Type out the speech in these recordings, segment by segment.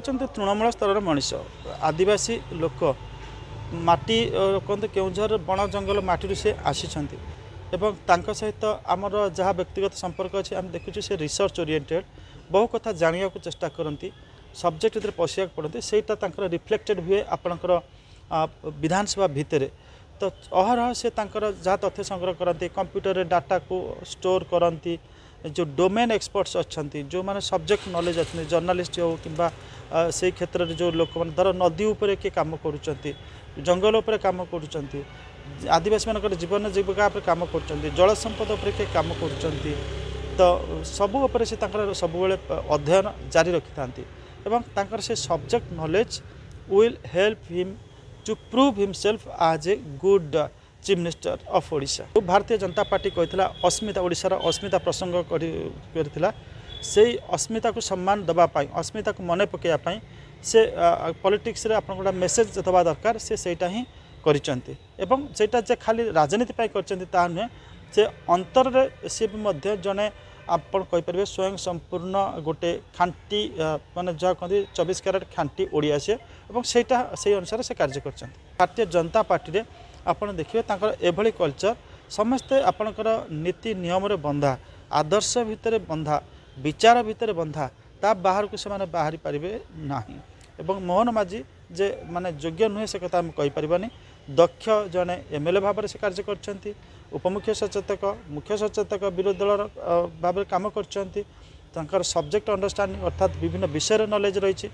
होती तृणमूल स्तर मनीष आदिवासी लोक माटी कहते केउझर बण जंगल माटी से आसी सहित आमर जहाँ व्यक्तिगत संपर्क अच्छे आम देखु से रिसर्च ओरिएंटेड बहु कथा जाना चेष्टा करती सब्जेक्ट भर पशिया पड़ते सेटा रिफ्लेक्टेड हुए आपणकर विधानसभा भितर तो अहरह से जहाँ तथ्य संग्रह करती कंप्यूटर डाटा को स्टोर करती जो डोमेन एक्सपर्ट्स अच्छा जो मैंने सब्जेक्ट नॉलेज अच्छे जर्नलिस्ट हो कि से क्षेत्र में जो लोक मैंने धर नदी उपर किए कम कर जंगल उपर कम कर आदिवासी मान जीवन जीविका कम कर जल संपद उपर किए कम कर तो सबू उपर से सब अध्ययन जारी रखि था से subject knowledge will help him to prove himself as a good chief minister of Odisha. Bharatiya Janata party कहला अस्मिता ओडिशार अस्मिता प्रसंग करथिला से अस्मिता को सम्मान दबापाई अस्मिता को मन पकड़ापी से पॉलिटिक्स रे आपन गोटा मेसेज दबा दरकार से सेटा ही करिसंती एवं सेटा जे खाली राजनीति पाई करचंती ता नुहे से अंतर रे से भी जने आपन कहि परिबे स्वयं संपूर्ण गोटे खांटी माने जहाँ कहते 24 कैरेट खांटी ओडिया से एवं सेटा से अनुसार से कार्य करचंती। भारतीय जनता पार्टी रे आपन देखिए तांकर एभली कल्चर समस्ते आपणकर नीति नियम रे बंधा आदर्श भितर बंधा विचार भितर बंधा ता बाहर को से बाहरी पारिबे नाही एवं मोहन माझी जे माने योग्य नुहे से कथा हम कहि परिबानी दक्ष जने एमएलए भाव से कार्य करचंती उपमुख्य सचेतक मुख्य सचेतक विरोधी दल भाव काम कर सब्जेक्ट अंडरस्टैंडिंग अर्थात विभिन्न विषय नॉलेज रही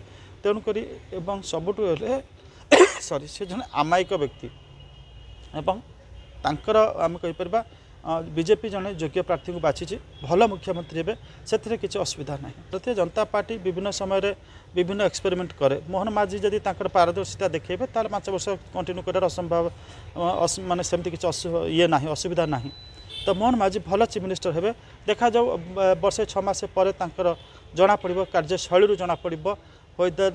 तेणुक सबुठ सॉरी से जन आमायिक व्यक्ति एवं तांकर आम कहीपर बीजेपी जने योग्य प्रार्थी को बाछी भल मुख्यमंत्री हे से किसी असुविधा ना। भारतीय जनता पार्टी विभिन्न समय विभिन्न एक्सपेरिमेंट करे मोहन माझी जदि पारदर्शिता देखेबे तार 5 वर्ष कंटिन्यू कर असंभव माने सेमती किसी ये ना असुविधा ना तो मोहन माझी भल चीफ मिनिस्टर हे देखा जाऊ वर्षे 6 मास पर जना पड़ो कार्यशैली जना पड़ो whether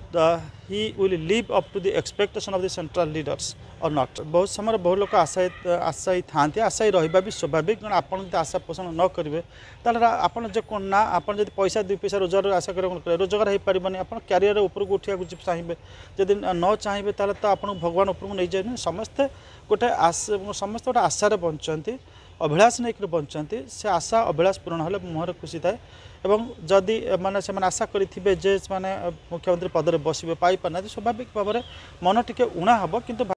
he will live up to the expectation of the central leaders or not। बहुत समय बहुत लोग आशायी था आशायी रहा भी स्वाभाविक कारण आपड़ आशा पोषण न करेंगे ताल आप ना आप पैसा 2 पैसा रोजगार आशा कर रोजगार हो पारबनी आप क्यारियर उपरक उठा चाहिए जदि न चाहिए ताल तो आप भगवान उपरक नहीं जाए समस्ते गोटे समस्त गोटे आशार बंचती अभिलाष नहीं बंचती से आशा अभिलाष पूरण हेल्ले मुहर खुशी थाए एवं जदि माने से आशा करेंगे जे माने मुख्यमंत्री पद में बसवे पाई पाना स्वाभाविक भाव में मन टिके उणा हम किंतु